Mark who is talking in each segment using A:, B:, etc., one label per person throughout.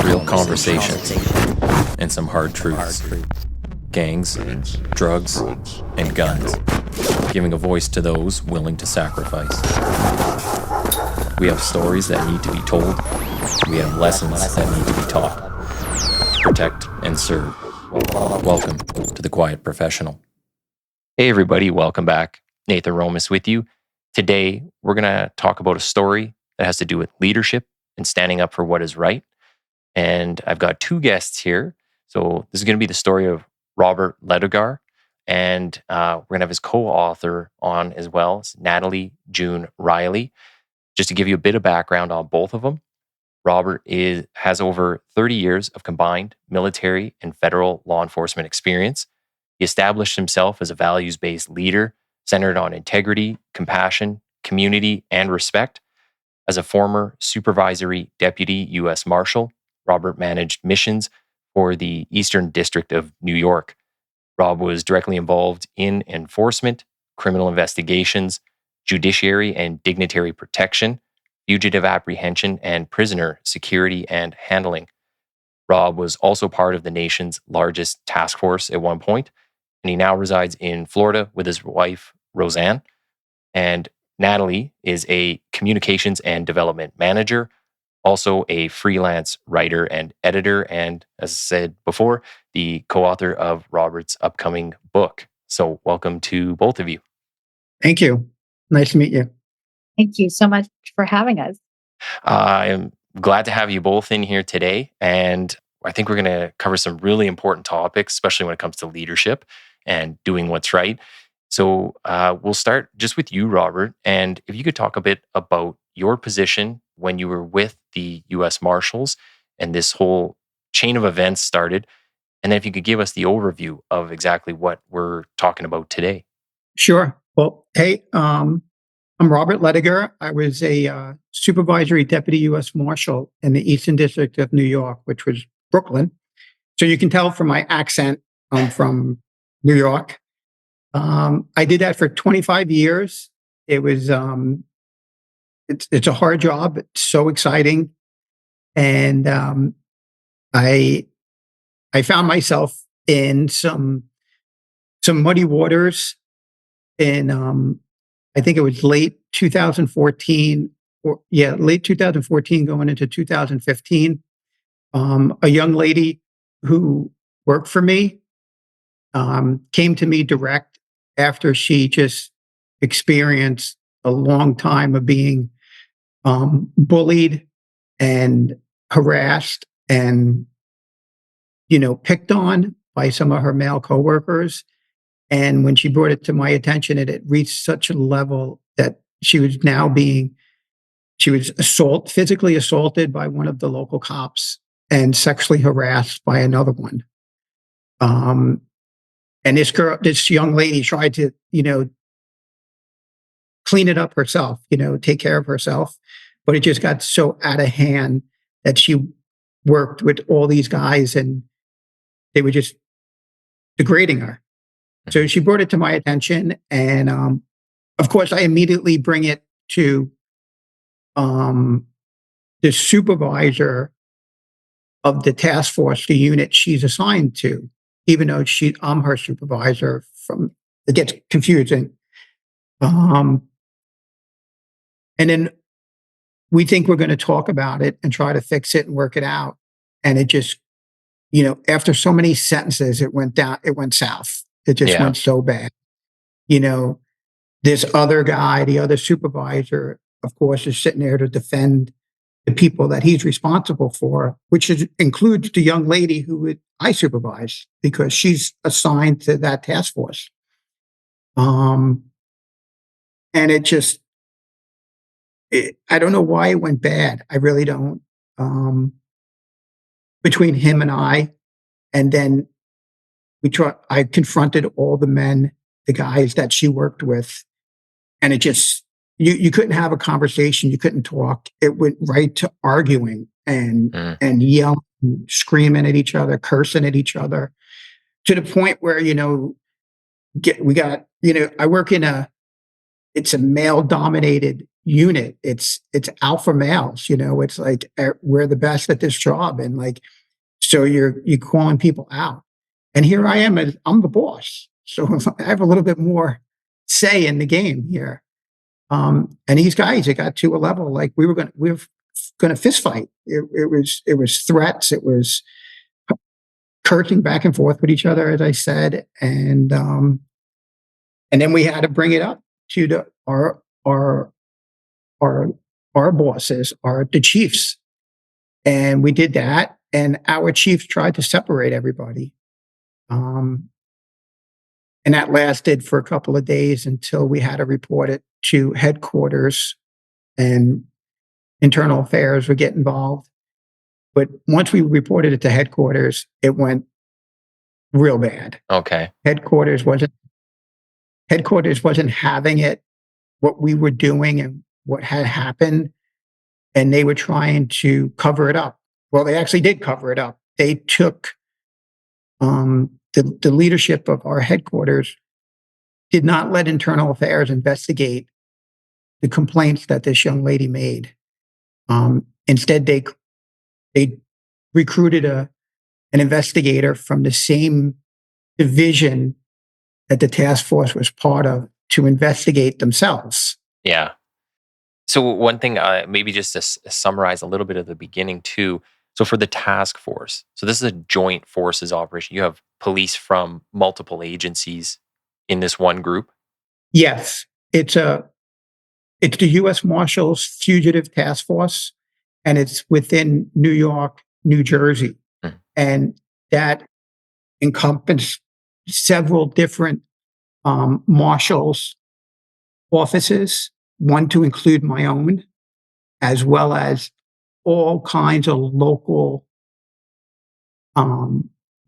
A: real conversations, and some hard truths. Gangs, drugs, and guns. Giving a voice to those willing to sacrifice. We have stories that need to be told. We have lessons that need to be taught. Protect and serve. Welcome to The Quiet Professional. Hey everybody, welcome back. Nathan Romas with you. Today, we're going to talk about a story that has to do with leadership and standing up for what is right. And I've got two guests here. So this is going to be the story of Robert Ledogar. And we're going to have his co-author on as well. It's Natalie June Reilly. Just to give you a bit of background on both of them, Robert has over 30 years of combined military and federal law enforcement experience. He established himself as a values-based leader centered on integrity, compassion, community, and respect. As a former supervisory deputy U.S. Marshal, Robert managed missions for the Eastern District of New York. Rob was directly involved in enforcement, criminal investigations, judiciary and dignitary protection, fugitive apprehension, and prisoner security and handling. Rob was also part of the nation's largest task force at one point, and he now resides in Florida with his wife, Roseanne. And Natalie is a communications and development manager, also a freelance writer and editor, and as I said before, the co-author of Robert's upcoming book. So welcome to both of you.
B: Thank you. Nice to meet you.
C: Thank you so much for having us.
A: I'm glad to have you both in here today. And I think we're going to cover some really important topics, especially when it comes to leadership and doing what's right. So we'll start just with you, Robert. And if you could talk a bit about your position when you were with the U.S. Marshals and this whole chain of events started. And then if you could give us the overview of exactly what we're talking about today.
B: Sure. Well, hey, I'm Robert Ledogar. I was a supervisory deputy U.S. Marshal in the Eastern District of New York, which was Brooklyn. So you can tell from my accent, I'm from New York. I did that for 25 years. It was, it's a hard job. It's so exciting. And I found myself in some muddy waters in, I think it was late 2014, late 2014 going into 2015. A young lady who worked for me came to me direct after she just experienced a long time of being bullied and harassed and, picked on by some of her male coworkers. And when she brought it to my attention, it had reached such a level that she was physically assaulted by one of the local cops and sexually harassed by another one. And this young lady tried to, clean it up herself, take care of herself. But it just got so out of hand that she worked with all these guys and they were just degrading her. So she brought it to my attention. And of course, I immediately bring it to the supervisor of the task force, the unit she's assigned to, even though I'm her supervisor. It gets confusing. And then we think we're going to talk about it and try to fix it and work it out. And it just, after so many sentences, it went south. It just went so bad. This other guy, the other supervisor, of course, is sitting there to defend the people that he's responsible for, which includes the young lady who I supervise because she's assigned to that task force. And it just, I don't know why it went bad. I really don't. Between him and then I confronted all the men, the guys that she worked with, and it just, you couldn't have a conversation. You couldn't talk. It went right to arguing and yelling, screaming at each other, cursing at each other, to the point where, I work it's a male dominated unit. It's alpha males, it's like we're the best at this job. And like, so you're calling people out. And here I am, I'm the boss. So I have a little bit more say in the game here. And these guys, it got to a level like we were gonna fist fight. It was threats. It was cursing back and forth with each other, as I said, and then we had to bring it up to our bosses, the chiefs, and we did that. And our chiefs tried to separate everybody, and that lasted for a couple of days until we had to report it to headquarters, and internal affairs would get involved. But once we reported it to headquarters, it went real bad.
A: Okay.
B: Headquarters wasn't having it, what we were doing and what had happened, and they were trying to cover it up. Well, they actually did cover it up. They took the leadership of our headquarters did not let internal affairs investigate the complaints that this young lady made. Instead, they recruited an investigator from the same division that the task force was part of to investigate themselves.
A: Yeah. So one thing, maybe just to summarize a little bit of the beginning too. So for the task force, so this is a joint forces operation. You have police from multiple agencies in this one group.
B: Yes, it's the U.S. Marshals Fugitive Task Force, and it's within New York, New Jersey, and that encompasses several different marshals offices, one to include my own, as well as all kinds of local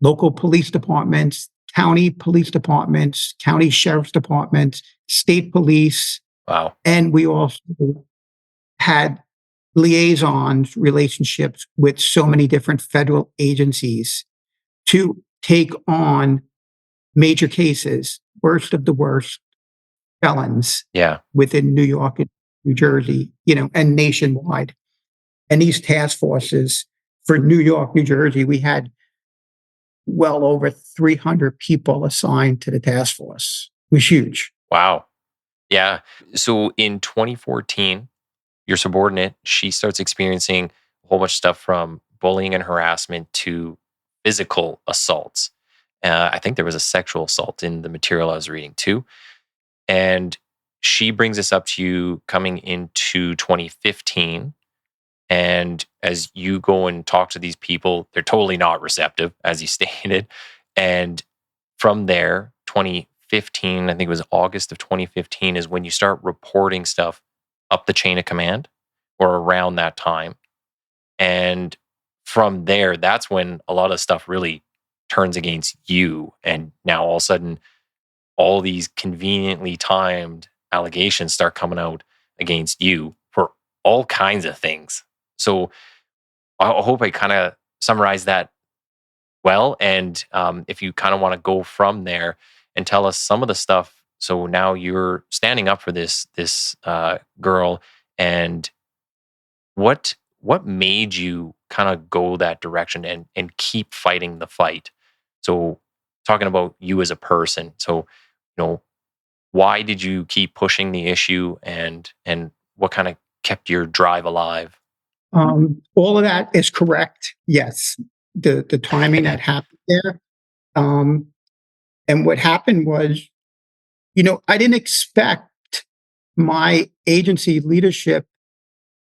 B: police departments, county police departments, county sheriff's departments, state police.
A: Wow.
B: And we also had liaisons, relationships with so many different federal agencies to take on major cases, worst of the worst felons within New York and New Jersey, and nationwide. And these task forces for New York, New Jersey, we had well over 300 people assigned to the task force. It was huge.
A: Wow. Yeah. So in 2014, your subordinate, she starts experiencing a whole bunch of stuff from bullying and harassment to physical assaults. I think there was a sexual assault in the material I was reading too. And she brings this up to you coming into 2015. And as you go and talk to these people, they're totally not receptive, as you stated. And from there, 2015, I think it was August of 2015, is when you start reporting stuff up the chain of command or around that time. And from there, that's when a lot of stuff really turns against you. And now all of a sudden, all these conveniently timed allegations start coming out against you for all kinds of things. So I hope I kind of summarized that well. And if you kind of want to go from there and tell us some of the stuff. So now you're standing up for this girl, and what made you kind of go that direction and keep fighting the fight? So talking about you as a person. So, why did you keep pushing the issue, and what kind of kept your drive alive?
B: All of that is correct. Yes, the timing that happened there, and what happened was, I didn't expect my agency leadership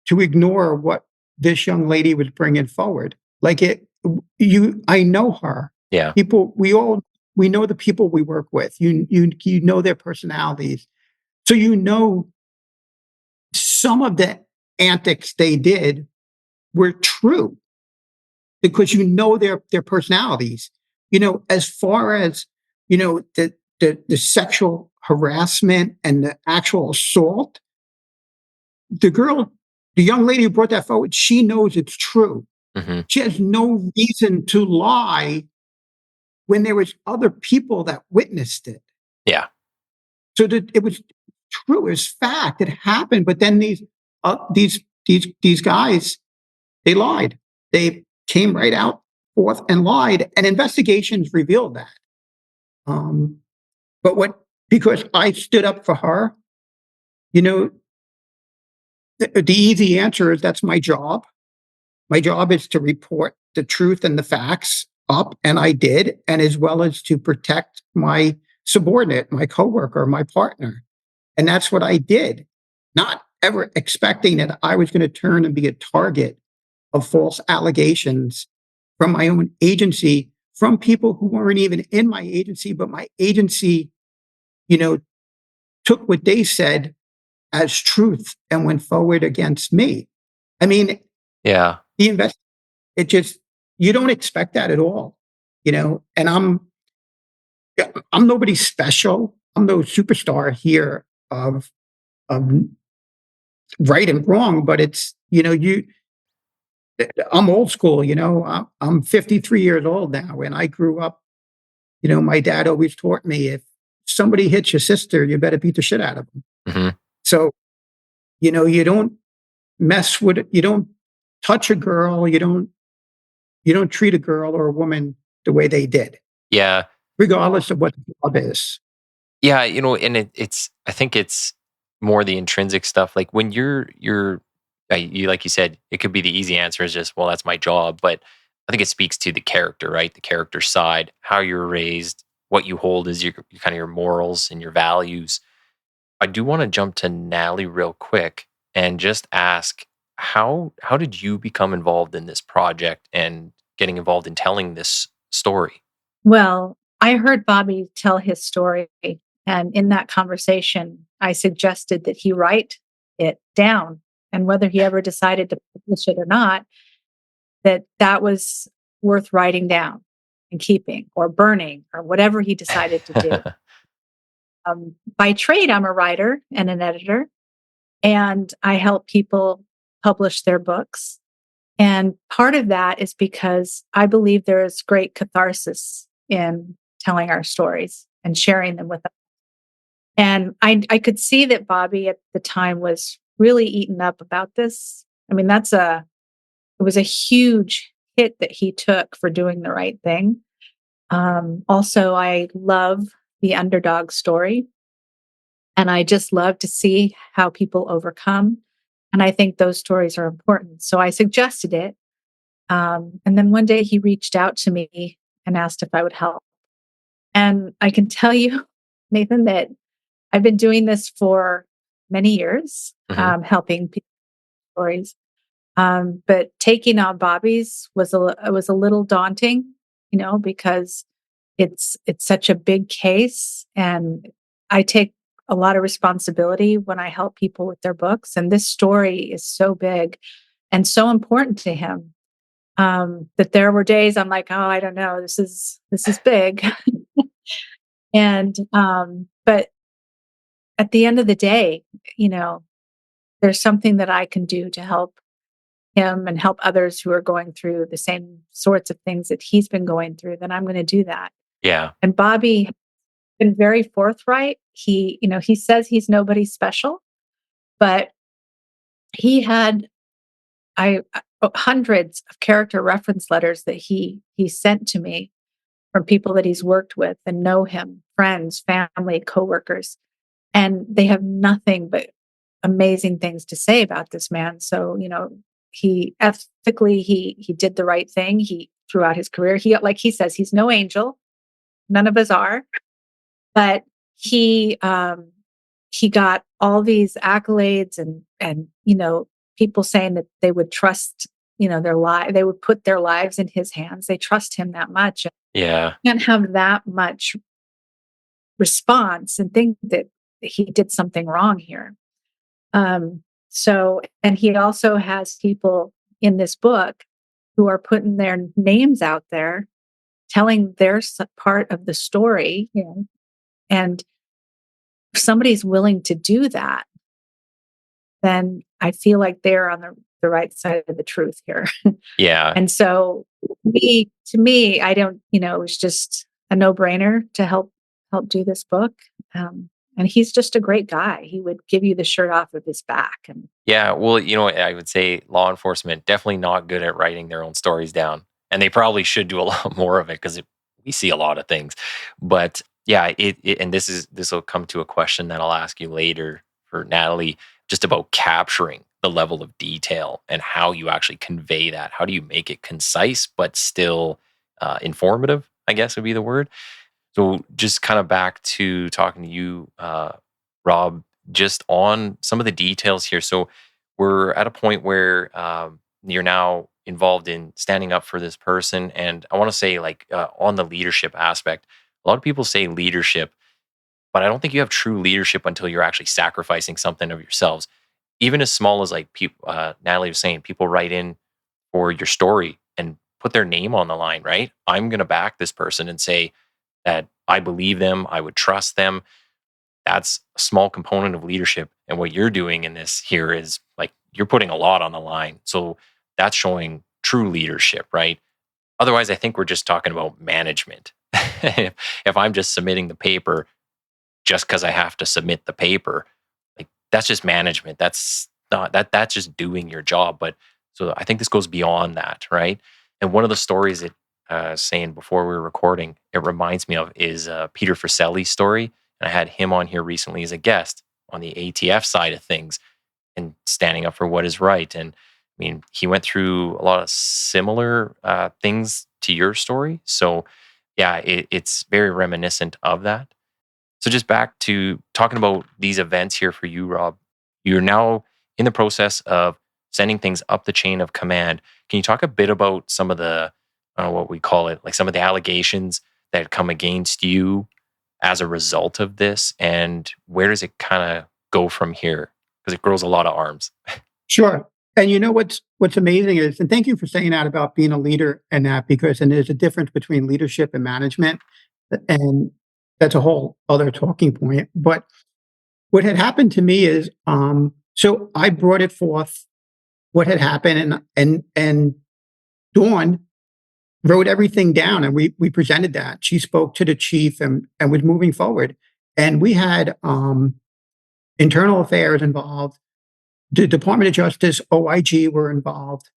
B: to ignore what this young lady was bringing forward. Like I know her.
A: Yeah.
B: People, we know the people we work with. You know their personalities, so some of the antics they did were true because their personalities. As far as the sexual harassment and the actual assault, the young lady who brought that forward, she knows it's true.
A: Mm-hmm.
B: She has no reason to lie when there was other people that witnessed it.
A: Yeah.
B: So that it was true. It was fact. It happened. But then these guys, they lied. They came right out forth and lied, and investigations revealed that. But because I stood up for her, you know, the easy answer is that's my job. My job is to report the truth and the facts up, and I did, and as well as to protect my subordinate, my coworker, my partner. And that's what I did, not ever expecting that I was going to turn and be a target of false allegations from my own agency, from people who weren't even in my agency, but my agency, took what they said as truth and went forward against me. I mean,
A: Yeah.
B: it just, you don't expect that at all, and I'm nobody special. I'm no superstar here of right and wrong, but it's, I'm old school, I'm 53 years old now, and I grew up, my dad always taught me, if somebody hits your sister, you better beat the shit out of them.
A: Hmm.
B: So, you don't you don't touch a girl, you don't treat a girl or a woman the way they did,
A: Yeah.
B: regardless of what the job is.
A: Yeah. And I think it's more the intrinsic stuff. Like when you, like you said, it could be the easy answer is just, well, that's my job. But I think it speaks to the character, right? The character side, how you're raised, what you hold as your kind of your morals and your values. I do want to jump to Natalie real quick and just ask how did you become involved in this project and getting involved in telling this story?
C: Well, I heard Bobby tell his story, and in that conversation, I suggested that he write it down, and whether he ever decided to publish it or not, that was worth writing down and keeping or burning or whatever he decided to do. By trade, I'm a writer and an editor, and I help people publish their books. And part of that is because I believe there is great catharsis in telling our stories and sharing them with others. And I could see that Bobby at the time was really eaten up about this. I mean, it was a huge hit that he took for doing the right thing. Also, I love the underdog story. And I just love to see how people overcome. And I think those stories are important. So I suggested it. And then one day he reached out to me and asked if I would help. And I can tell you, Nathan, that I've been doing this for many years,
A: Hmm.
C: helping people with stories. But taking on Bobby's was a little daunting, because it's such a big case, and I take a lot of responsibility when I help people with their books. And this story is so big and so important to him, that there were days I'm like, oh, I don't know, this is big. And but at the end of the day, there's something that I can do to help him and help others who are going through the same sorts of things that he's been going through, then I'm going to do that.
A: Yeah.
C: And Bobby has been very forthright. He says he's nobody special, but he had hundreds of character reference letters that he sent to me from people that he's worked with and know him, friends, family, coworkers, and they have nothing but amazing things to say about this man. So, he ethically, he did the right thing. He throughout his career, like he says, he's no angel. None of us are, but he got all these accolades and people saying that they would trust, their life, they would put their lives in his hands. They trust him that much.
A: Yeah.
C: You can't have that much response and think that he did something wrong here. And he also has people in this book who are putting their names out there, telling their part of the story, and if somebody's willing to do that, then I feel like they're on the right side of the truth here.
A: Yeah.
C: And so to me, I don't, it was just a no-brainer to help do this book. And he's just a great guy. He would give you the shirt off of his back. And
A: Yeah, well, I would say law enforcement definitely not good at writing their own stories down, and they probably should do a lot more of it because we see a lot of things. But yeah, and this will come to a question that I'll ask you later for Natalie, just about capturing the level of detail and how you actually convey that. How do you make it concise but still informative? I guess would be the word. So just kind of back to talking to you, Rob, just on some of the details here. So we're at a point where you're now involved in standing up for this person. And I want to say, like, on the leadership aspect, a lot of people say leadership, but I don't think you have true leadership until you're actually sacrificing something of yourselves. Even as small as like people, Natalie was saying, people write in for your story and put their name on the line, right? I'm going to back this person and say that I believe them, I would trust them. That's a small component of leadership. And what you're doing in this here is like you're putting a lot on the line. So that's showing true leadership, right? Otherwise, I think we're just talking about management. If I'm just submitting the paper just because I have to submit the paper, like that's just management. That's not that's just doing your job. But so I think this goes beyond that, right? And one of the stories that saying before we were recording, it reminds me of is Peter Friselli's story. And I had him on here recently as a guest on the ATF side of things and standing up for what is right. And I mean, he went through a lot of similar things to your story. So yeah, it's very reminiscent of that. So just back to talking about these events here for you, Rob. You're now in the process of sending things up the chain of command. Can you talk a bit about some of the, I don't know what we call it, like some of the allegations that come against you as a result of this, and where does it kind of go from here? Because it grows a lot of arms.
B: Sure. And you know what's amazing is, and thank you for saying that about being a leader and that, because and there's a difference between leadership and management, and that's a whole other talking point. But what had happened to me is, so I brought it forth what had happened, and Dawn wrote everything down, and we presented that. She spoke to the chief and was moving forward, and we had internal affairs involved. The Department of Justice, OIG were involved,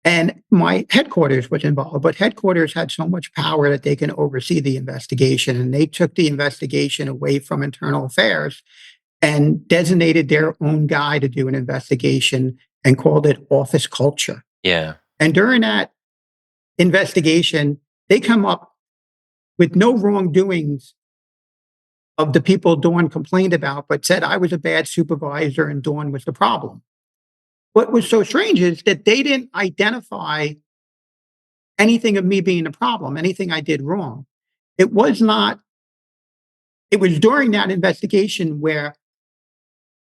B: and my headquarters was involved. But headquarters had so much power that they can oversee the investigation, and they took the investigation away from internal affairs and designated their own guy to do an investigation and called it office culture.
A: Yeah.
B: And during that investigation, they come up with no wrongdoings of the people Dawn complained about, but said I was a bad supervisor and Dawn was the problem. What was so strange is that they didn't identify anything of me being the problem, anything I did wrong. It was not, it was during that investigation where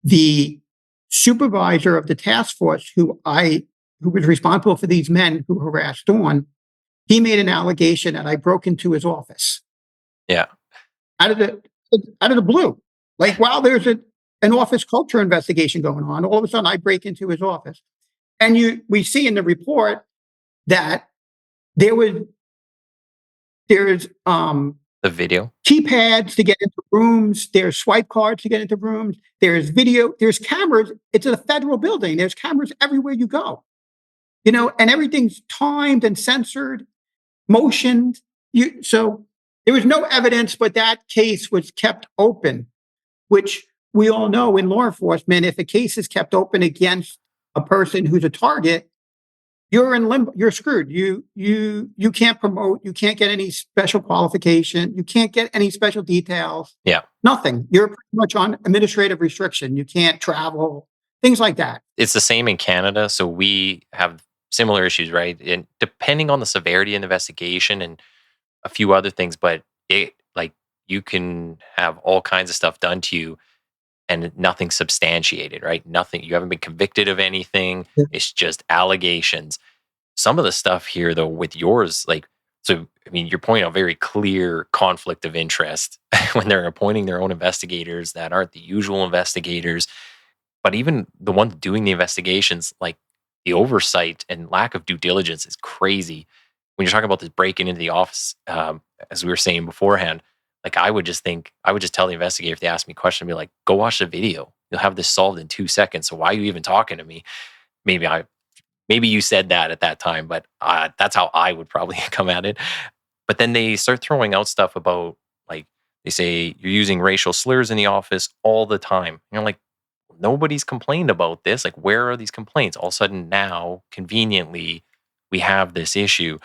B: the supervisor of the task force who was responsible for these men who harassed Dawn, he made an allegation that I broke into his office.
A: Yeah.
B: Out of the blue. Like, while there's an office culture investigation going on, all of a sudden I break into his office. And we see in the report that there's
A: The video.
B: keypads to get into rooms, there's swipe cards to get into rooms, there's video, there's cameras. It's a federal building. There's cameras everywhere you go. And everything's timed and censored, motioned. So there was no evidence, but that case was kept open, which we all know in law enforcement, if a case is kept open against a person who's a target, you're in limbo. You're screwed. You can't promote. You can't get any special qualification. You can't get any special details.
A: Yeah.
B: Nothing. You're pretty much on administrative restriction. You can't travel, things like that.
A: It's the same in Canada. So we have similar issues, right? And depending on the severity of the investigation and a few other things, but you can have all kinds of stuff done to you and nothing substantiated, right? Nothing. You haven't been convicted of anything.
B: Yeah.
A: It's just allegations. Some of the stuff here, though, with yours, you're pointing out very clear conflict of interest when they're appointing their own investigators that aren't the usual investigators. But even the ones doing the investigations, like the oversight and lack of due diligence is crazy. When you're talking about this breaking into the office, as we were saying beforehand, like I would just tell the investigator if they asked me a question, be like, go watch the video. You'll have this solved in 2 seconds. So why are you even talking to me? Maybe you said that at that time, but that's how I would probably come at it. But then they start throwing out stuff about, like, they say you're using racial slurs in the office all the time. You're like, nobody's complained about this. Like, where are these complaints? All of a sudden now, conveniently, we have this issue.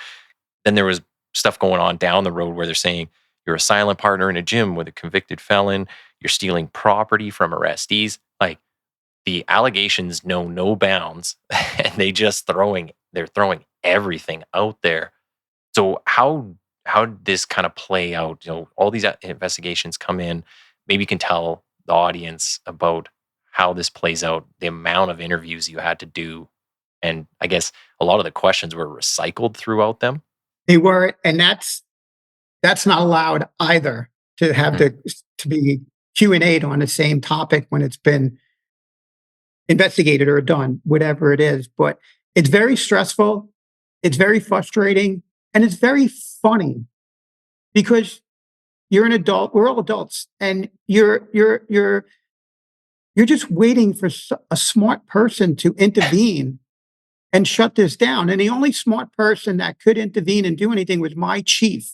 A: Then there was stuff going on down the road where they're saying you're a silent partner in a gym with a convicted felon. You're stealing property from arrestees. Like, the allegations know no bounds, and they're throwing everything out there. So how did this kind of play out? All these investigations come in. Maybe you can tell the audience about how this plays out, the amount of interviews you had to do, and I guess a lot of the questions were recycled throughout them.
B: They were, and that's not allowed either, to have to be Q&A'd on the same topic when it's been investigated or done, whatever it is. But it's very stressful, it's very frustrating, and it's very funny because you're an adult. We're all adults, and you're just waiting for a smart person to intervene and shut this down. And the only smart person that could intervene and do anything was my chief,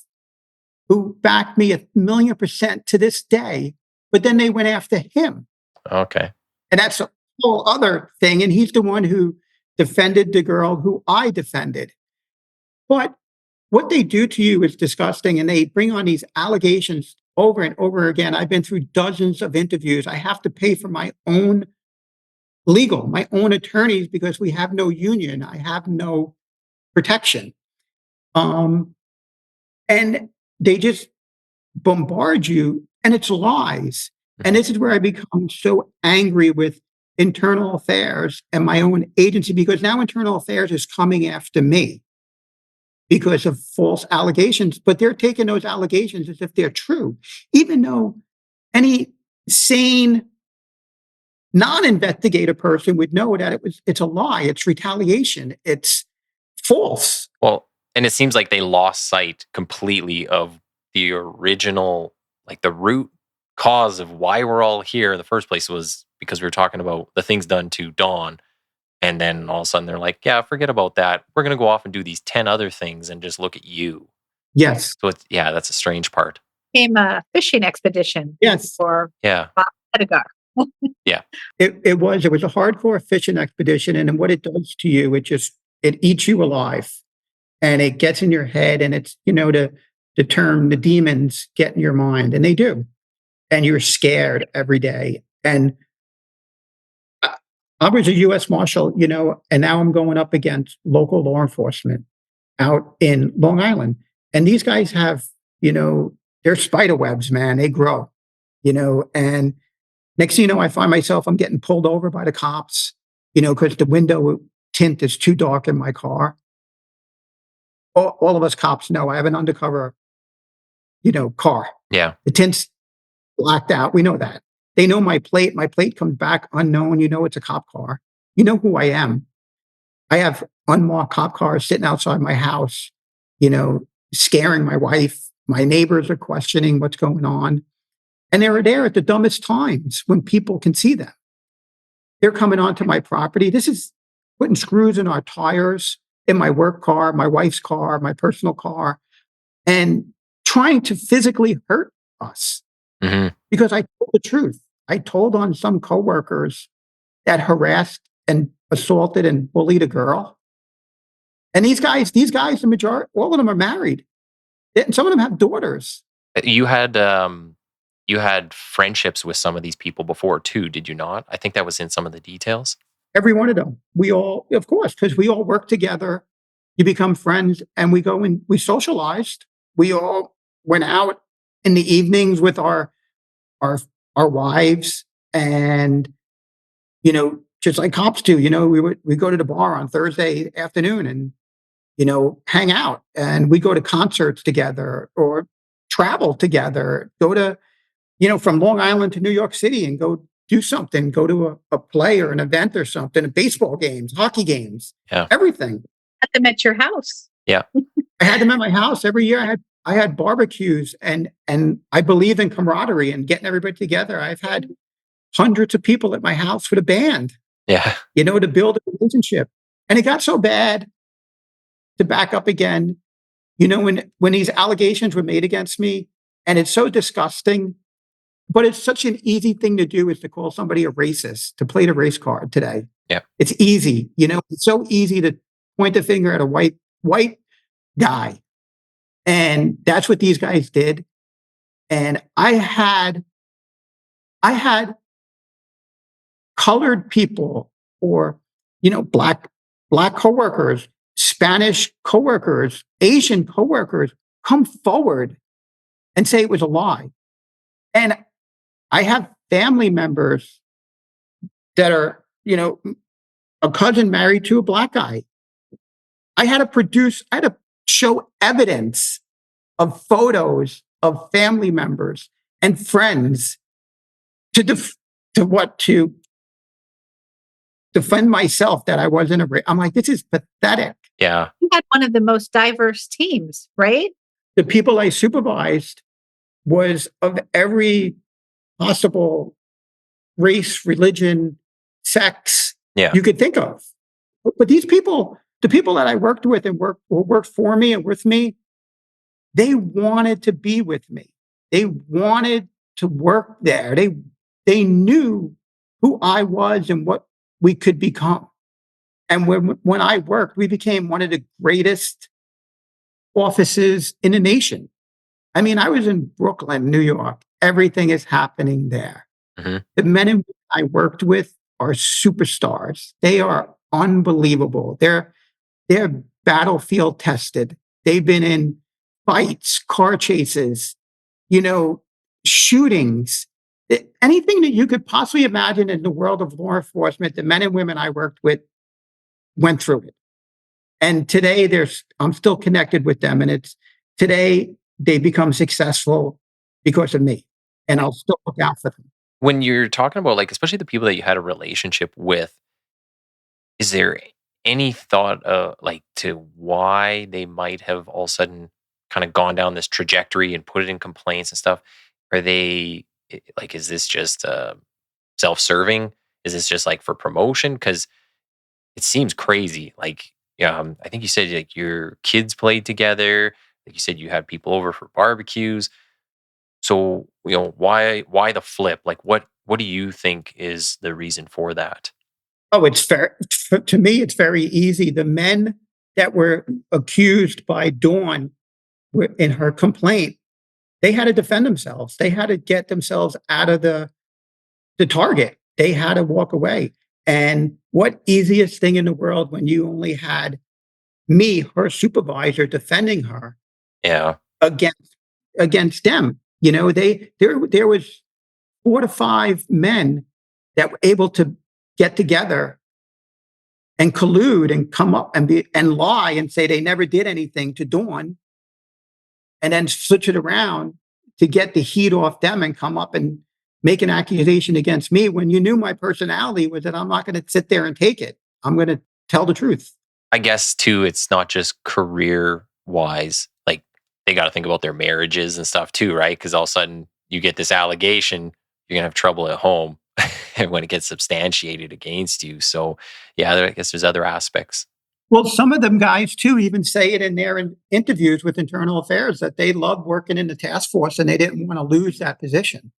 B: who backed me 1,000,000% to this day. But then they went after him.
A: Okay.
B: And that's a whole other thing. And he's the one who defended the girl who I defended. But what they do to you is disgusting. And they bring on these allegations over and over again. I've been through dozens of interviews. I have to pay for my own my own attorneys, because we have no union. I have no protection. And they just bombard you, and it's lies. And this is where I become so angry with internal affairs and my own agency, because now internal affairs is coming after me because of false allegations, but they're taking those allegations as if they're true, even though any sane non-investigator person would know that it's a lie, it's retaliation, it's false.
A: Well, and it seems like they lost sight completely of the original, like the root cause of why we're all here in the first place was because we were talking about the things done to Dawn. And then all of a sudden they're like, yeah, forget about that. We're going to go off and do these 10 other things and just look at you.
B: Yes.
A: So that's a strange part.
C: Became a fishing expedition.
B: Yes.
C: For Ledogar.
B: Yeah. It was a hardcore fishing expedition. And what it does to you, it eats you alive, and it gets in your head, and it's, the term, the demons get in your mind, and they do. And you're scared every day. And I was a U.S. Marshal, and now I'm going up against local law enforcement out in Long Island. And these guys have, they're spider webs, man. They grow, and next thing you know, I find myself, I'm getting pulled over by the cops, because the window tint is too dark in my car. All of us cops know I have an undercover, car.
A: Yeah.
B: The tint's blacked out. We know that. They know my plate. My plate comes back unknown. It's a cop car. You know who I am. I have unmarked cop cars sitting outside my house, scaring my wife. My neighbors are questioning what's going on. And they were there at the dumbest times when people can see them. They're coming onto my property. This is putting screws in our tires, in my work car, my wife's car, my personal car, and trying to physically hurt us.
A: Mm-hmm.
B: Because I told the truth. I told on some coworkers that harassed and assaulted and bullied a girl. And these guys, the majority, all of them are married. And some of them have daughters.
A: You had friendships with some of these people before too, did you not? I think that was in some of the details.
B: Every one of them. We all, of course, because we all work together. You become friends, and we go and we socialized. We all went out in the evenings with our wives, and just like cops do. We go to the bar on Thursday afternoon and hang out, and we go to concerts together or travel together. Go to from Long Island to New York City and go do something. Go to a play or an event or something. Baseball games, hockey games, everything.
C: Had them at your house.
A: Yeah,
B: I had them at my house every year. I had barbecues and I believe in camaraderie and getting everybody together. I've had hundreds of people at my house for the band,
A: Yeah.
B: to build a relationship. And it got so bad, to back up again, when these allegations were made against me, and it's so disgusting, but it's such an easy thing to do is to call somebody a racist, to play the race card today.
A: Yeah.
B: It's easy, it's so easy to point the finger at a white guy. And that's what these guys did. And I had colored people, or, black coworkers, Spanish coworkers, Asian coworkers come forward and say it was a lie. And I have family members that are, a cousin married to a black guy. I had to show evidence of photos of family members and friends to defend myself that I wasn't I'm like, this is pathetic.
A: Yeah.
C: You had one of the most diverse teams, right?
B: The people I supervised was of every possible race, religion, sex you could think of. But these people, the people that I worked with and worked for me and with me, they wanted to be with me. They wanted to work there. They knew who I was and what we could become. And when I worked, we became one of the greatest offices in the nation. I mean, I was in Brooklyn, New York. Everything is happening there.
A: Mm-hmm.
B: The men and women I worked with are superstars. They are unbelievable. They're battlefield tested. They've been in fights, car chases, shootings, anything that you could possibly imagine in the world of law enforcement. The men and women I worked with went through it. And today I'm still connected with them. And today they become successful because of me. And I'll still look out for them.
A: When you're talking about, like, especially the people that you had a relationship with, is there any thought like to why they might have all of a sudden kind of gone down this trajectory and put it in complaints and stuff? Are they like, is this just self-serving? Is this just like for promotion? Because it seems crazy. Like, I think you said like your kids played together. Like you said, you had people over for barbecues. So, why the flip? Like, what do you think is the reason for that?
B: Oh, it's fair. To me, it's very easy. The men that were accused by Dawn in her complaint, they had to defend themselves. They had to get themselves out of the target. They had to walk away. And what easiest thing in the world when you only had me, her supervisor, defending her against them. There was 4 to 5 men that were able to get together and collude and come up and lie and say they never did anything to Dawn, and then switch it around to get the heat off them and come up and make an accusation against me when you knew my personality was that I'm not going to sit there and take it. I'm going to tell the truth.
A: I guess too, it's not just career wise. Like, they got to think about their marriages and stuff too, right? Because all of a sudden you get this allegation, you're gonna have trouble at home when it gets substantiated against you. So yeah, I guess there's other aspects.
B: Well, some of them guys too even say it in their interviews with Internal Affairs that they love working in the task force and they didn't want to lose that position.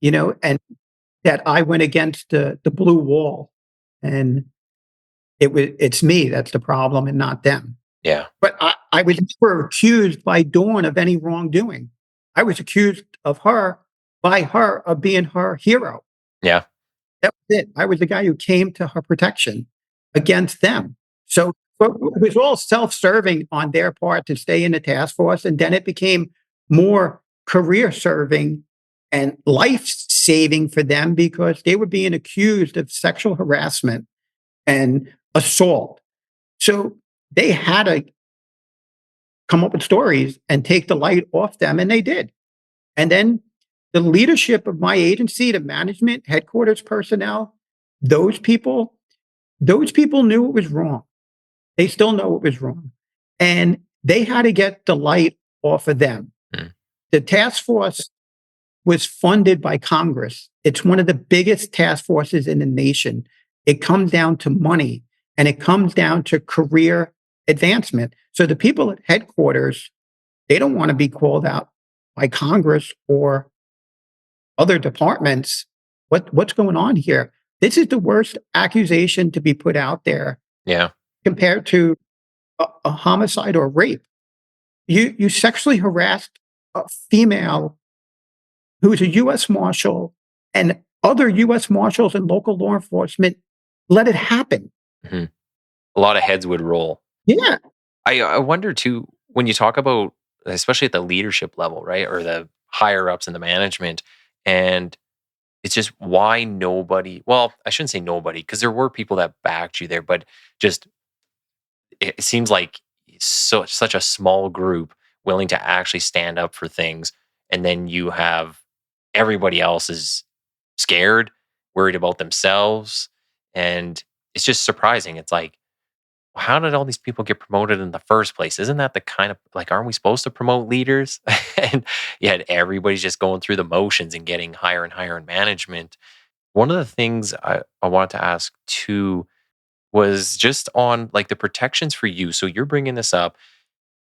B: And that I went against the blue wall, and it's me that's the problem and not them.
A: Yeah.
B: But I was never accused by Dawn of any wrongdoing. I was accused of her by her of being her hero.
A: Yeah.
B: That was it. I was the guy who came to her protection against them. So it was all self-serving on their part to stay in the task force. And then it became more career serving and life-saving for them because they were being accused of sexual harassment and assault. So they had to come up with stories and take the light off them, and they did. And then the leadership of my agency, the management, headquarters personnel, those people knew it was wrong. They still know it was wrong. And they had to get the light off of them.
A: Mm.
B: The task force was funded by Congress. It's one of the biggest task forces in the nation. It comes down to money and it comes down to career advancement. So the people at headquarters, they don't want to be called out by Congress or other departments. What's going on here? This is the worst accusation to be put out there
A: Yeah.
B: compared to a homicide or rape. You sexually harassed a female who is a U.S. Marshal, and other U.S. Marshals and local law enforcement let it happen.
A: Mm-hmm. A lot of heads would roll.
B: Yeah.
A: I wonder too, when you talk about, especially at the leadership level, right? Or the higher ups in the management, and it's just why nobody, well, I shouldn't say nobody, because there were people that backed you there, but just it seems like such a small group willing to actually stand up for things, and then you have everybody else is scared, worried about themselves, and it's just surprising. It's like, how did all these people get promoted in the first place? Isn't that the kind of, like, aren't we supposed to promote leaders? And yet everybody's just going through the motions and getting higher and higher in management. One of the things I wanted to ask too was just on like the protections for you. So you're bringing this up,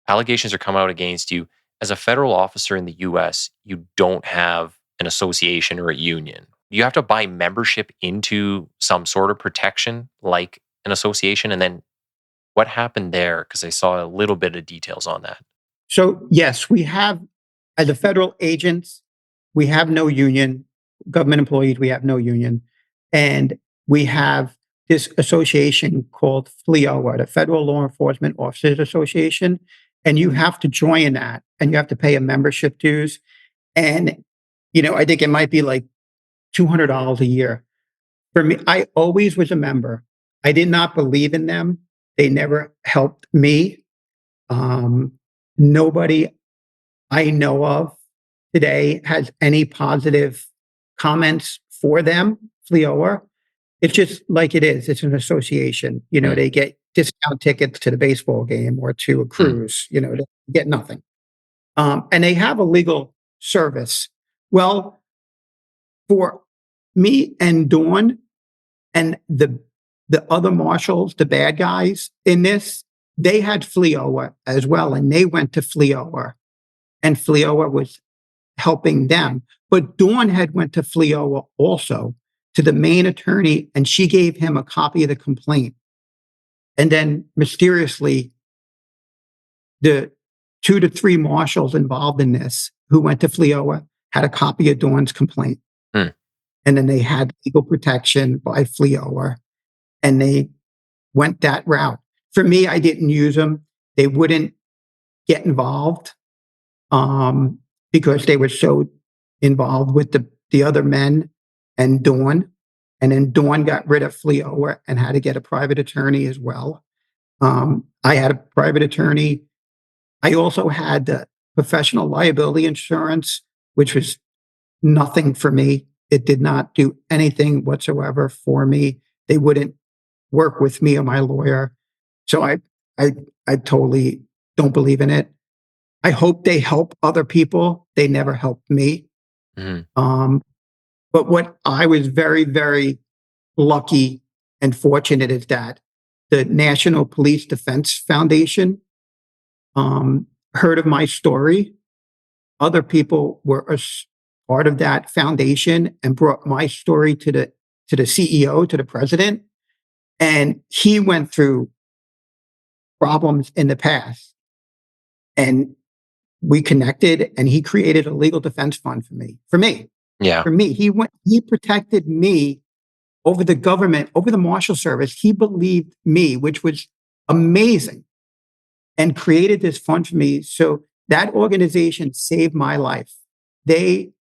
A: allegations are coming out against you. As a federal officer in the US, you don't have an association or a union. You have to buy membership into some sort of protection like an association. And then what happened there? Because I saw a little bit of details on that.
B: So, yes, we have, as a federal agents, we have no union. Government employees, we have no union. And we have this association called FLEOA, the Federal Law Enforcement Officers Association. And you have to join that and you have to pay a membership dues. And, I think it might be like $200 a year. For me, I always was a member. I did not believe in them. They never helped me. Nobody I know of today has any positive comments for them, FLEOA. It's just like it is. It's an association. They get discount tickets to the baseball game or to a cruise, they get nothing. And they have a legal service. Well, for me and Dawn and the other marshals, the bad guys in this, they had FLEOA as well, and they went to FLEOA, and FLEOA was helping them. But Dawn had went to FLEOA also, to the main attorney, and she gave him a copy of the complaint. And then mysteriously, the 2 to 3 marshals involved in this who went to FLEOA had a copy of Dawn's complaint. And then they had legal protection by FLEOA, and they went that route. For me, I didn't use them. They wouldn't get involved because they were so involved with the other men and Dawn. And then Dawn got rid of FLEOA and had to get a private attorney as well. I had a private attorney. I also had the professional liability insurance, which was nothing for me. It did not do anything whatsoever for me. They wouldn't work with me or my lawyer. So I totally don't believe in it. I hope they help other people. They never helped me. But what I was very, very lucky and fortunate is that the National Police Defense Foundation heard of my story. Other people were part of that foundation and brought my story to the CEO, to the president. And he went through problems in the past. And we connected, and he created a legal defense fund for me.
A: Yeah.
B: For me. He protected me over the government, over the Marshal Service. He believed me, which was amazing, and created this fund for me. So that organization saved my life. They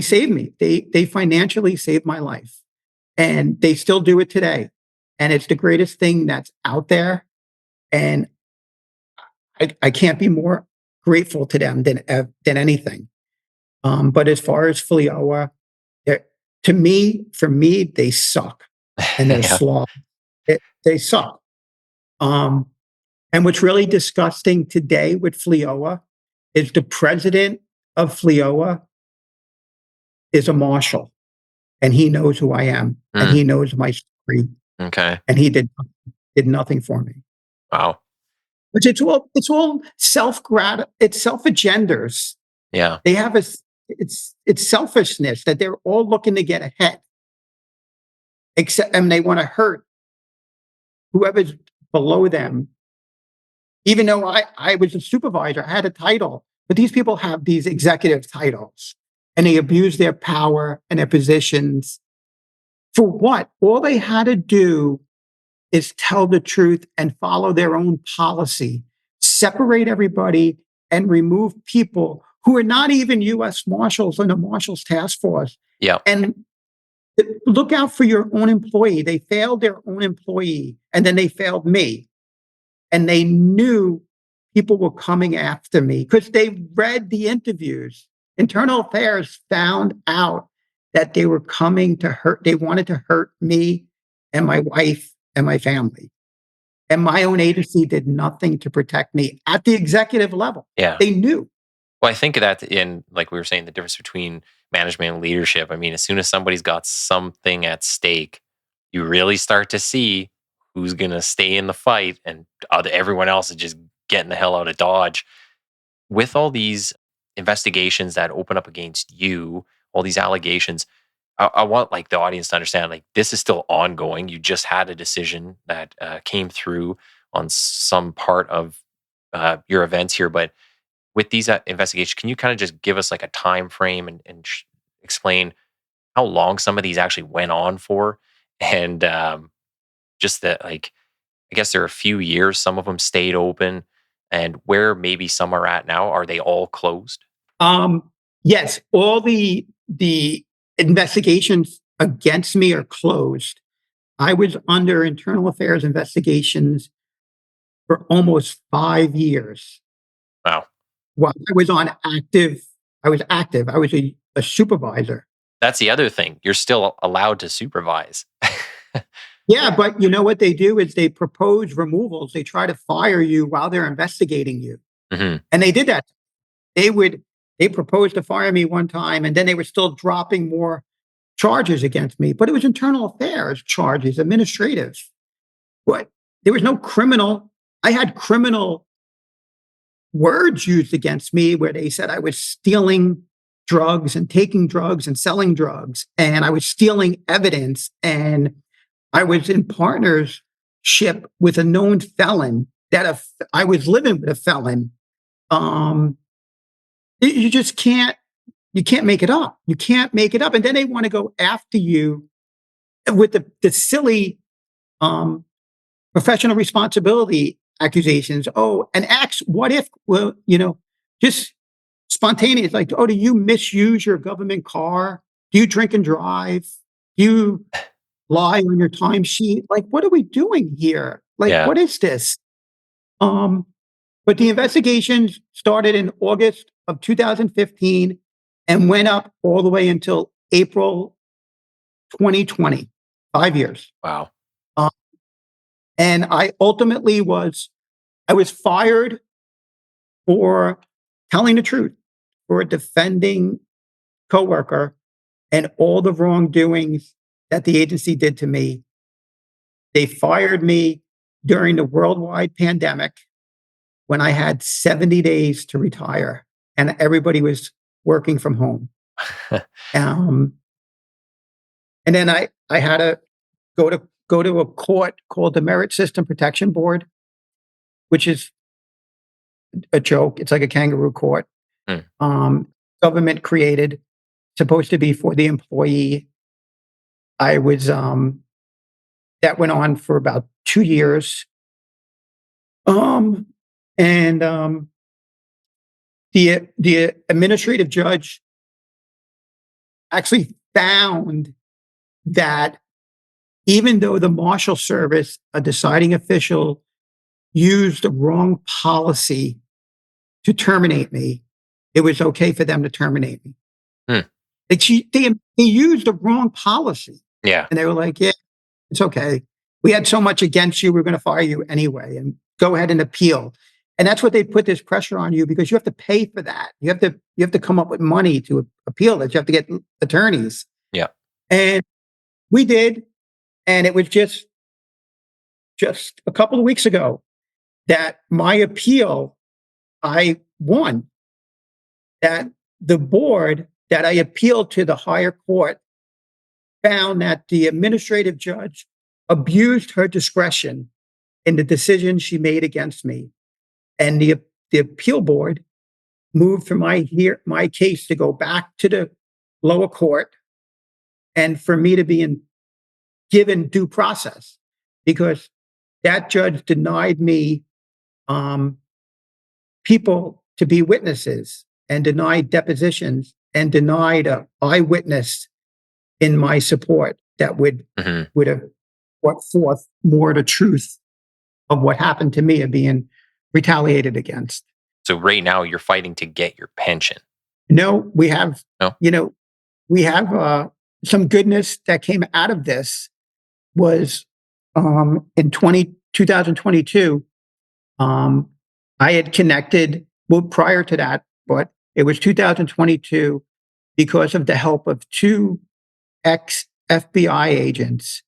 B: saved me. They financially saved my life, and they still do it today. And it's the greatest thing that's out there. And I can't be more grateful to them than anything. But as far as FLEOA, for me, they suck, and they're sloth. They suck. And what's really disgusting today with FLEOA is the president of FLIOA is a marshal, and he knows who I am, and he knows my story,
A: Okay.
B: and he did nothing for me.
A: Wow.
B: Which it's all it's self-agendas.
A: Yeah.
B: They have it's selfishness that they're all looking to get ahead. And they want to hurt whoever's below them. Even though I was a supervisor, I had a title, but these people have these executive titles and they abuse their power and their positions. For what? All they had to do is tell the truth and follow their own policy, separate everybody and remove people who are not even U.S. Marshals on the Marshals Task Force.
A: Yeah.
B: And look out for your own employee. They failed their own employee and then they failed me. And they knew people were coming after me because they read the interviews. Internal Affairs found out that they were coming to hurt. They wanted to hurt me and my wife and my family. And my own agency did nothing to protect me at the executive level.
A: Yeah.
B: They knew.
A: Well, I think that in, like we were saying, the difference between management and leadership. I mean, as soon as somebody's got something at stake, you really start to see who's going to stay in the fight and everyone else is just getting the hell out of Dodge. With all these investigations that open up against you, all these allegations, I want like the audience to understand, like, this is still ongoing. You just had a decision that came through on some part of your events here, but with these investigations, can you kind of just give us like a time frame and explain how long some of these actually went on for? And just that, like, I guess there are a few years, some of them stayed open, and where maybe some are at now, are they all closed?
B: Yes, all the investigations against me are closed. I was under internal affairs investigations for almost 5 years.
A: Wow.
B: While I was active. I was a supervisor.
A: That's the other thing. You're still allowed to supervise.
B: Yeah, but you know what they do is they propose removals. They try to fire you while they're investigating you.
A: Mm-hmm.
B: And they did that. They proposed to fire me one time, and then they were still dropping more charges against me. But it was internal affairs charges, administrative. But there was no criminal. I had criminal words used against me where they said I was stealing drugs and taking drugs and selling drugs, and I was stealing evidence, and I was in partnership with a known felon, that I was living with a felon. You just can't make it up. You can't make it up. And then they want to go after you with the silly professional responsibility accusations. Oh, and acts, what if, well, just spontaneous, like, oh, do you misuse your government car? Do you drink and drive? Do you lie on your timesheet? Like, what are we doing here? Like,
A: Yeah.
B: what is this? But the investigations started in August of 2015 and went up all the way until April 2020, 5 years.
A: Wow.
B: And I ultimately was fired for telling the truth, for defending coworker and all the wrongdoings that the agency did to me. They fired me during the worldwide pandemic when I had 70 days to retire and everybody was working from home. And then I had to go to a court called the Merit System Protection Board, which is a joke. It's like a kangaroo court. Government created, supposed to be for the employee. I was that went on for about 2 years. And the administrative judge actually found that even though the Marshal Service, a deciding official, used the wrong policy to terminate me, it was okay for them to terminate me. They used the wrong policy.
A: Yeah.
B: And they were like, yeah, it's okay. We had so much against you, we're going to fire you anyway, and go ahead and appeal. And that's what they put this pressure on you, because you have to pay for that. You have to come up with money to appeal it. You have to get attorneys.
A: Yeah.
B: And we did. And it was just a couple of weeks ago that my appeal, I won. That the board that I appealed to the higher court found that the administrative judge abused her discretion in the decision she made against me. And the appeal board moved for my case to go back to the lower court, and for me to be given due process, because that judge denied me people to be witnesses, and denied depositions, and denied an eyewitness in my support that would have brought forth more the truth of what happened to me of being retaliated against.
A: So right now you're fighting to get your pension.
B: No, we have,
A: No?
B: We have some goodness that came out of this. Was in 2022, I had connected, well, prior to that, but it was 2022 because of the help of two ex-FBI agents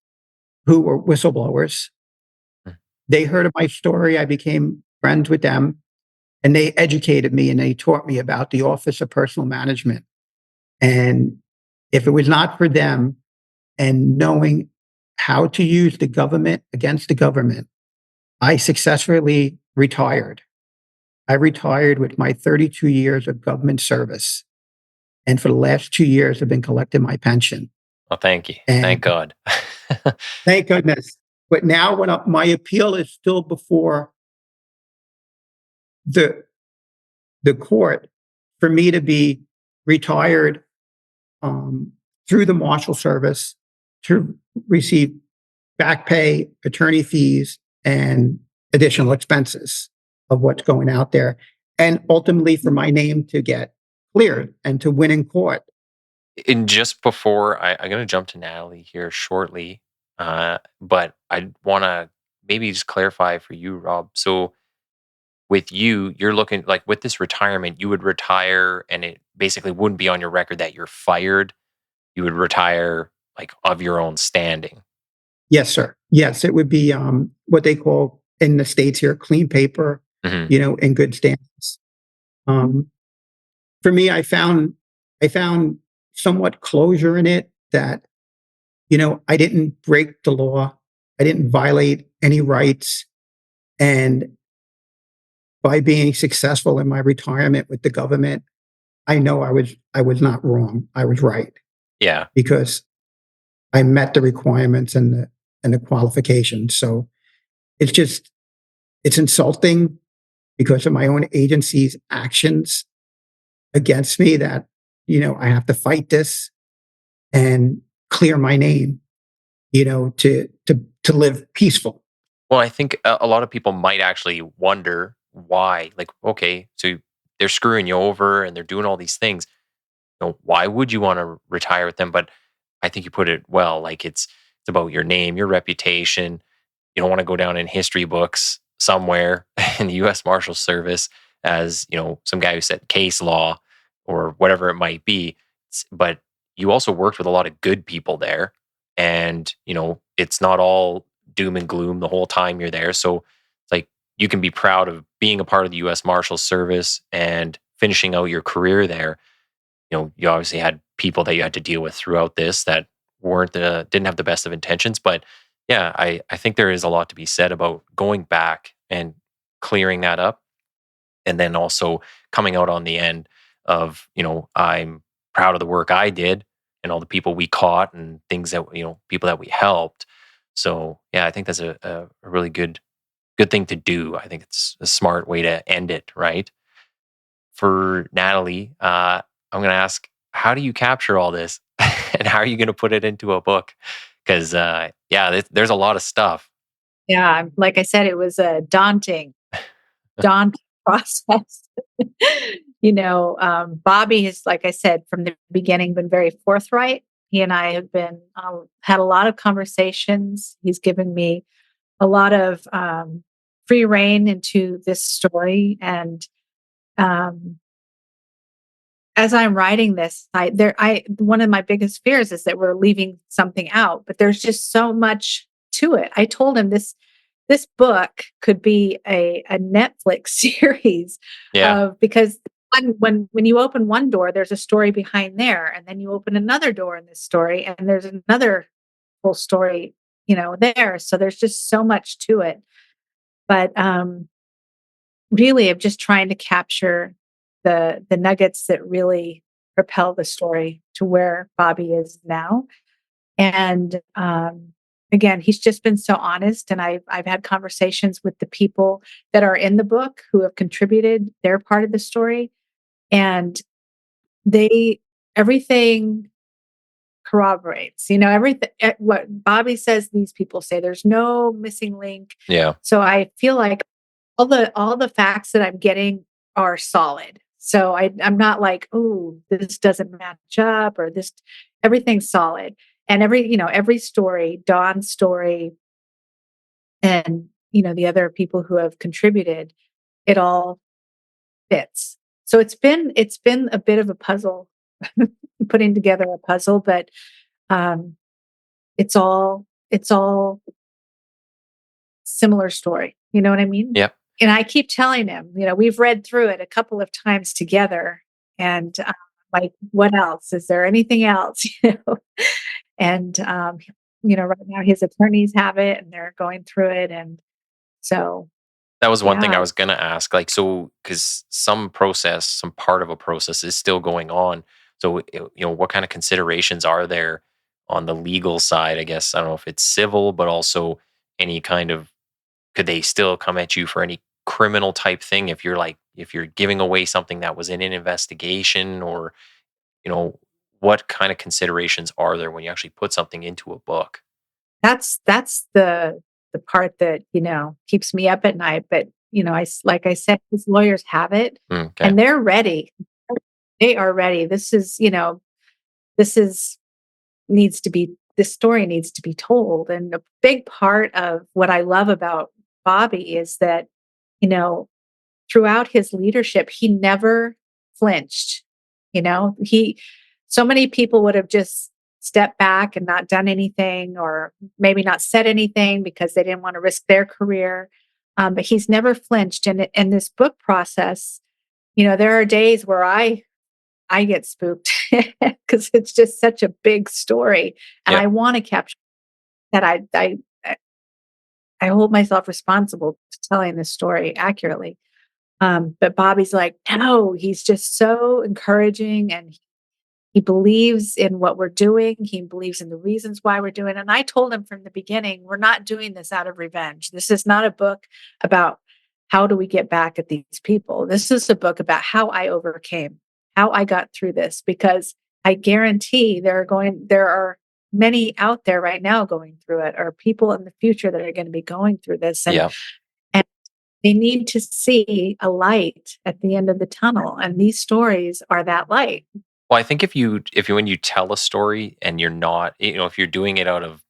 B: who were whistleblowers. They heard of my story. I became friends with them, and they educated me and they taught me about the Office of Personal Management. And if it was not for them and knowing how to use the government against the government, I successfully retired. I retired with my 32 years of government service. And for the last 2 years, I've been collecting my pension.
A: Oh, thank you.
B: And
A: Thank God.
B: thank goodness. But now my appeal is still before the court for me to be retired through the Marshal Service to receive back pay, attorney fees, and additional expenses of what's going out there. And ultimately for my name to get cleared and to win in court.
A: And just before, I'm going to jump to Natalie here shortly, but I want to maybe just clarify for you, Rob. So with you, you're looking like with this retirement, you would retire and it basically wouldn't be on your record that you're fired. You would retire like of your own standing.
B: Yes, sir. Yes, it would be what they call in the States here, clean paper, in good standings. For me, I found somewhat closure in it that, I didn't break the law. I didn't violate any rights. And by being successful in my retirement with the government, I know I was not wrong. I was right.
A: Yeah.
B: Because I met the requirements and the qualifications. So it's insulting because of my own agency's actions against me that, I have to fight this and clear my name, to live peaceful.
A: Well, I think a lot of people might actually wonder why. Like, okay, so they're screwing you over and they're doing all these things. Why would you want to retire with them? But I think you put it well. Like it's about your name, your reputation. You don't want to go down in history books somewhere in the U.S. Marshals Service as some guy who said case law or whatever it might be. But you also worked with a lot of good people there, and it's not all doom and gloom the whole time you're there. So like you can be proud of being a part of the U.S. Marshals Service and finishing out your career there. You obviously had people that you had to deal with throughout this that didn't have the best of intentions. But yeah, I think there is a lot to be said about going back and clearing that up. And then also coming out on the end of, I'm proud of the work I did and all the people we caught and things that, people that we helped. So yeah, I think that's a really good thing to do. I think it's a smart way to end it, right? For Natalie, I'm going to ask, how do you capture all this and how are you going to put it into a book? Because, there's a lot of stuff.
C: Yeah, like I said, it was a daunting process. Bobby has, like I said, from the beginning, been very forthright. He and I have been had a lot of conversations. He's given me a lot of free reign into this story. And as I'm writing this, one of my biggest fears is that we're leaving something out, but there's just so much to it. I told him this book could be a Netflix series because when you open one door, there's a story behind there, and then you open another door in this story, and there's another whole story, there. So there's just so much to it. But really, I'm just trying to capture the nuggets that really propel the story to where Bobby is now. And again, he's just been so honest, and I've had conversations with the people that are in the book who have contributed their part of the story, and everything corroborates. Everything what Bobby says, these people say. There's no missing link.
A: Yeah.
C: So I feel like all the facts that I'm getting are solid. So I'm not like, oh, this doesn't match up, or this. Everything's solid. And every story, Dawn's story, and the other people who have contributed, it all fits. So it's been a bit of a puzzle, putting together a puzzle, but it's all similar story. You know what I mean?
A: Yep.
C: And I keep telling him, we've read through it a couple of times together, and like, what else? Is there anything else? And, right now his attorneys have it and they're going through it. And so
A: that was one thing I
C: yeah.
A: was going to ask. Like, so, because some part of a process is still going on. So, what kind of considerations are there on the legal side? I guess, I don't know if it's civil, but also any kind of, could they still come at you for any criminal type thing if you're giving away something that was in an investigation, or, what kind of considerations are there when you actually put something into a book?
C: That's the part that, keeps me up at night. But, like I said, his lawyers have it
A: Okay.
C: and they're ready. They are ready. This story needs to be told. And a big part of what I love about Bobby is that, throughout his leadership, he never flinched. So many people would have just stepped back and not done anything, or maybe not said anything because they didn't want to risk their career. But he's never flinched. And in this book process, there are days where I get spooked because it's just such a big story, and
A: Yep.
C: I want to capture that. I hold myself responsible to telling this story accurately. But Bobby's like, no, he's just so encouraging, and he believes in what we're doing. He believes in the reasons why we're doing it. And I told him from the beginning, we're not doing this out of revenge. This is not a book about how do we get back at these people. This is a book about how I overcame, how I got through this, because I guarantee there are many out there right now going through it, or people in the future that are going to be going through this. And they need to see a light at the end of the tunnel. And these stories are that light.
A: Well, I think when you tell a story and you're not, if you're doing it out of,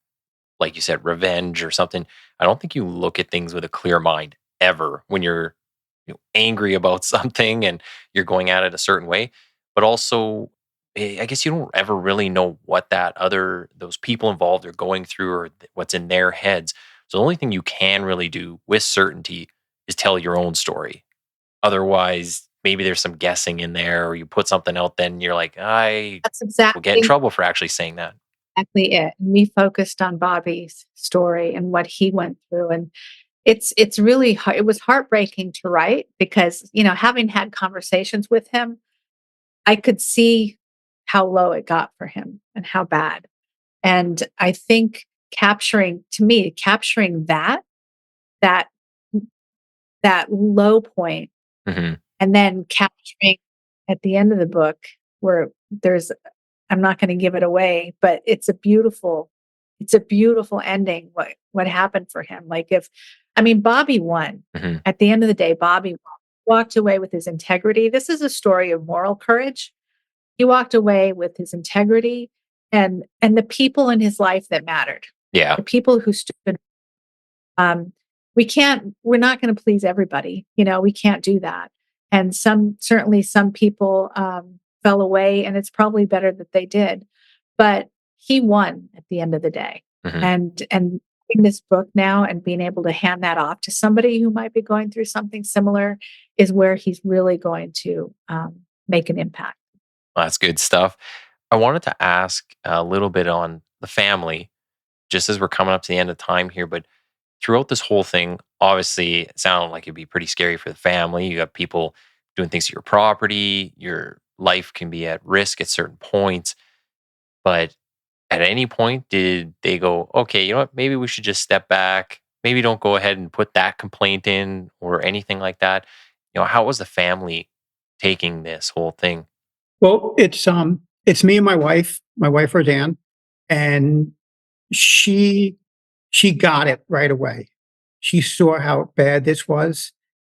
A: like you said, revenge or something, I don't think you look at things with a clear mind ever when you're angry about something and you're going at it a certain way. But also, I guess you don't ever really know what those people involved are going through, or what's in their heads. So the only thing you can really do with certainty is tell your own story. Otherwise, maybe there's some guessing in there, or you put something out, then you're like, I
C: That's
A: will get in trouble for actually saying that.
C: exactly it. And we focused on Bobby's story and what he went through. And it's really it was heartbreaking to write because, having had conversations with him, I could see how low it got for him and how bad. And I think capturing that that low point,
A: Hmm.
C: and then capturing at the end of the book where I'm not going to give it away, but it's a beautiful ending. What happened for him? Bobby won.
A: Hmm.
C: At the end of the day, Bobby walked away with his integrity. This is a story of moral courage. He walked away with his integrity and the people in his life that mattered.
A: Yeah.
C: The people who stood. we're not going to please everybody. We can't do that. And certainly some people fell away, and it's probably better that they did. But he won at the end of the day.
A: Mhm.
C: And in this book now and being able to hand that off to somebody who might be going through something similar is where he's really going to make an impact.
A: Well, that's good stuff. I wanted to ask a little bit on the family, just as we're coming up to the end of time here. But throughout this whole thing, obviously, it sounded like it'd be pretty scary for the family. You got people doing things to your property, your life can be at risk at certain points. But at any point, did they go, okay, you know what, maybe we should just step back? Maybe don't go ahead and put that complaint in or anything like that. How was the family taking this whole thing?
B: Well, it's me and my wife Roseanne, and she she got it right away. She saw how bad this was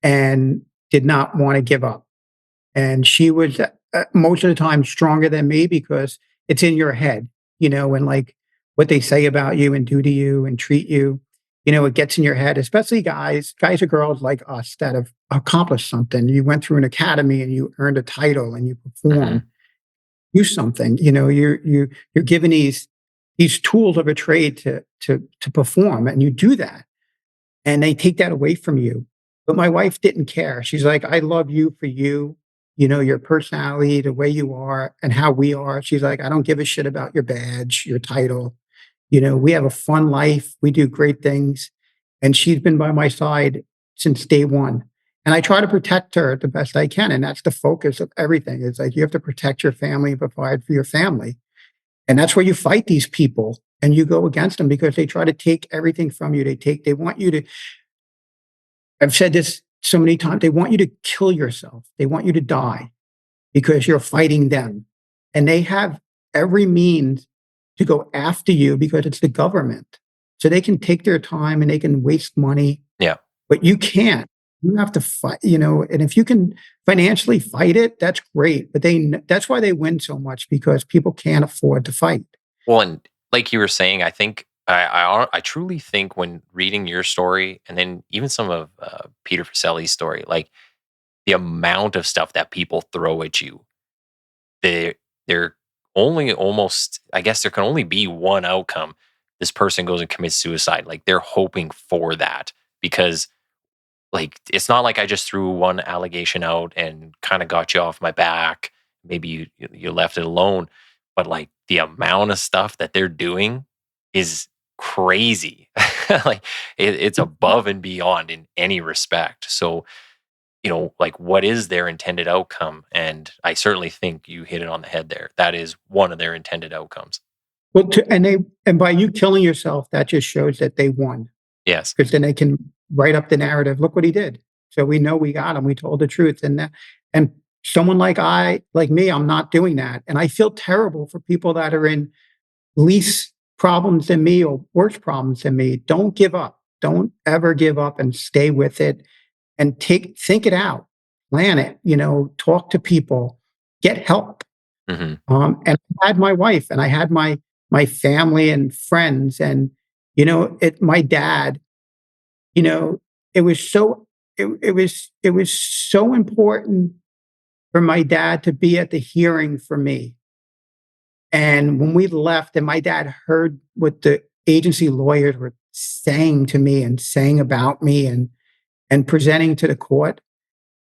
B: and did not want to give up. And she was most of the time stronger than me because it's in your head, and like what they say about you and do to you and treat you, it gets in your head, especially guys or girls like us that have accomplished something. You went through an academy and you earned a title and you performed,
A: Hmm.
B: do something, you're given these tools of a trade to perform, and you do that, and they take that away from you. But my wife didn't care. She's like, I love you for you, your personality, the way you are, and how we are. She's like, I don't give a shit about your badge, your title. We have a fun life. We do great things. And she's been by my side since day one. And I try to protect her the best I can. And that's the focus of everything. It's like you have to protect your family and provide for your family. And that's where you fight these people and you go against them because they try to take everything from you. They want you to, I've said this so many times, they want you to kill yourself. They want you to die because you're fighting them. And they have every means to go after you because it's the government. So they can take their time and they can waste money,
A: Yeah.
B: but you can't. You have to fight, and if you can financially fight it, that's great. But that's why they win so much because people can't afford to fight.
A: Well, and like you were saying, I think I truly think when reading your story and then even some of Peter Fuselli's story, like the amount of stuff that people throw at you, they they're only almost. I guess there can only be one outcome. This person goes and commits suicide. Like they're hoping for that because like it's not like I just threw one allegation out and kind of got you off my back. Maybe you left it alone, but like the amount of stuff that they're doing is crazy. Like it's above and beyond in any respect. So like what is their intended outcome? And I certainly think you hit it on the head there. That is one of their intended outcomes.
B: Well, and by you killing yourself, that just shows that they won
A: Yes.
B: because then they can write up the narrative. Look what he did. So we know we got him. We told the truth, and someone like me, I'm not doing that, and I feel terrible for people that are in least problems than me or worse problems than me. Don't give up. Don't ever give up and stay with it and think it out, plan it, talk to people, get help.
A: Hmm.
B: And I had my wife and I had my family and friends and, my dad, you know, it was so, it was so important for my dad to be at the hearing for me. And when we left and my dad heard what the agency lawyers were saying to me and saying about me and presenting to the court,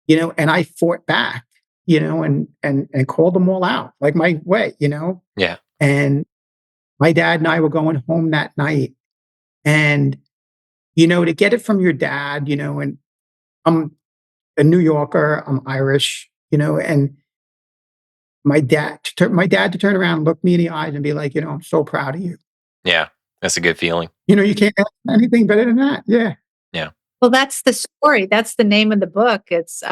B: and I fought back, and called them all out like my way,
A: Yeah.
B: and my dad and I were going home that night. And, to get it from your dad, and I'm a New Yorker, I'm Irish, and my dad to turn around and look me in the eyes and be like, I'm so proud of you.
A: Yeah. That's a good feeling.
B: You can't ask anything better than that. Yeah.
A: Yeah.
C: Well, that's the story. That's the name of the book. It's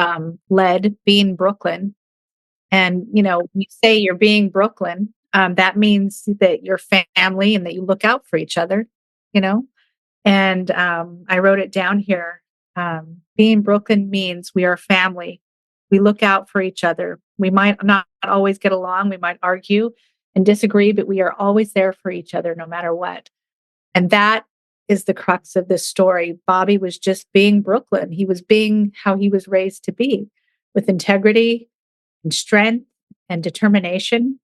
C: Led Being Brooklyn. And, when you say you're being Brooklyn, that means that you're family and that you look out for each other, you know? And I wrote it down here. Being Brooklyn means we are family. We look out for each other. We might not always get along. We might argue and disagree, but we are always there for each other no matter what. And that is the crux of this story. Bobby was just being Brooklyn. He was being how he was raised to be, with integrity and strength and determination.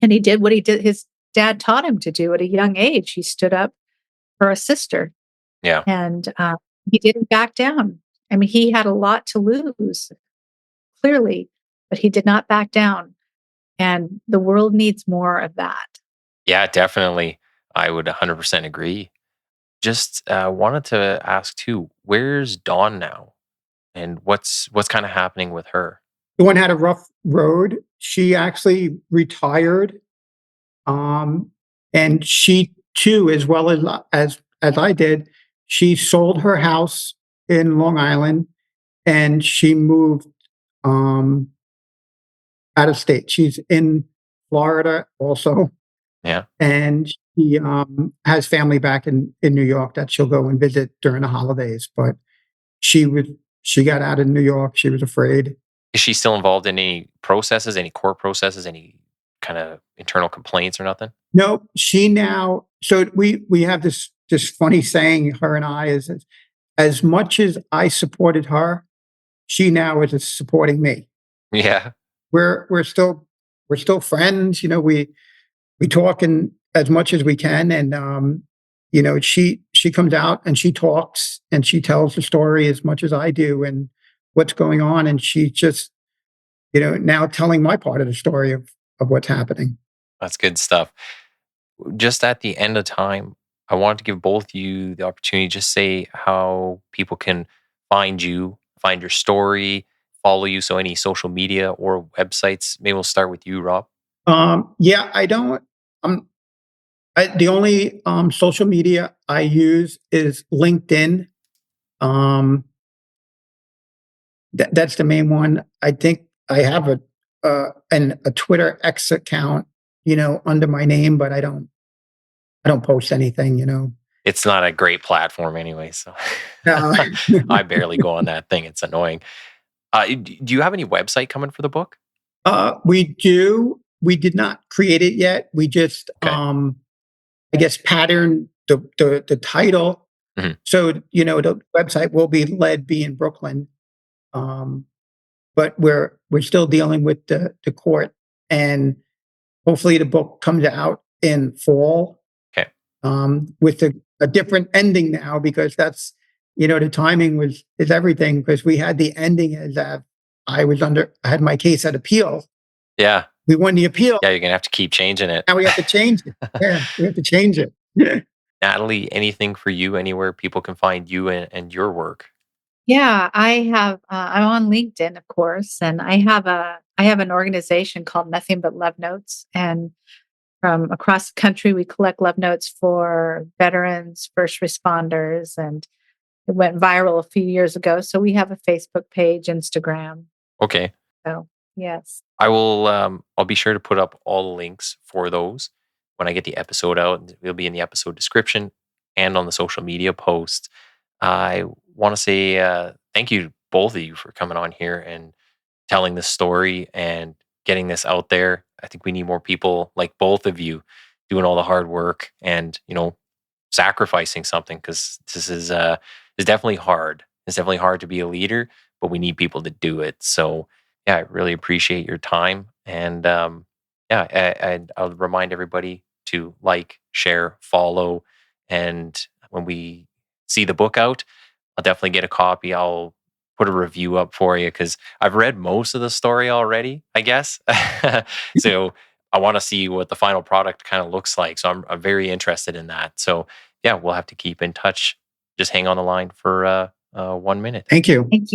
C: And he did what his dad taught him to do at a young age. He stood up for a sister,
A: Yeah.
C: and he didn't back down. I mean, he had a lot to lose, clearly, but he did not back down. And the world needs more of that.
A: Yeah, definitely. I would 100% agree. Just wanted to ask too, where's Dawn now? And what's kind of happening with her?
B: The one had a rough road. She actually retired, and she too, as well as I did, she sold her house in Long Island, and she moved um, out of state. She's in Florida also,
A: Yeah.
B: and she has family back in New York that she'll go and visit during the holidays. But she was she got out of New York. She was afraid.
A: Is she still involved in any processes, any court processes, any kind of internal complaints or nothing?
B: No, she now. So we have this funny saying, her and I, is as much as I supported her, she now is supporting me.
A: Yeah.
B: We're still friends. We talk in as much as we can, and she comes out and she talks and she tells the story as much as I do and what's going on, and she's just now telling my part of the story of what's happening.
A: That's good stuff. Just at the end of time, I wanted to give both you the opportunity to just say how people can find you, find your story, follow you. So any social media or websites. Maybe we'll start with you, Rob.
B: Yeah, I don't. Um, the only social media I use is LinkedIn. Um, that's the main one. I think I have a Twitter X account, under my name, but I don't post anything.
A: It's not a great platform anyway, so
B: Uh,
A: I barely go on that thing. It's annoying. Do you have any website coming for the book?
B: we do. We did not create it yet. We just,
A: Okay.
B: I guess, pattern the title.
A: Mhm.
B: So, the website will be Led Be in Brooklyn. Um, but we're still dealing with the court, and hopefully the book comes out in fall,
A: Okay.
B: with a different ending now, because that's, the timing is everything, because we had the ending as that I had my case at appeal.
A: Yeah.
B: We won the appeal.
A: Yeah, you're gonna have to keep changing it.
B: Now we have to change it. Yeah, we have to change it. Yeah.
A: Natalie, anything for you? Anywhere people can find you and your work?
C: Yeah, I have. I'm on LinkedIn, of course, and I have an organization called Nothing But Love Notes, and from across the country, we collect love notes for veterans, first responders, and it went viral a few years ago. So we have a Facebook page, Instagram.
A: Okay.
C: So yes,
A: I will. I'll be sure to put up all the links for those when I get the episode out. It'll be in the episode description and on the social media posts. I want to say thank you, both of you, for coming on here and telling this story and getting this out there. I think we need more people like both of you doing all the hard work and sacrificing something, because this is definitely hard. It's definitely hard to be a leader, but we need people to do it. So yeah, I really appreciate your time, and yeah, I'll remind everybody to like, share, follow, and when we see the book out, I'll definitely get a copy. I'll put a review up for you because I've read most of the story already, I guess. So I want to see what the final product kind of looks like. So I'm very interested in that. So yeah, we'll have to keep in touch. Just hang on the line for 1 minute.
B: Thank you.
C: thank you.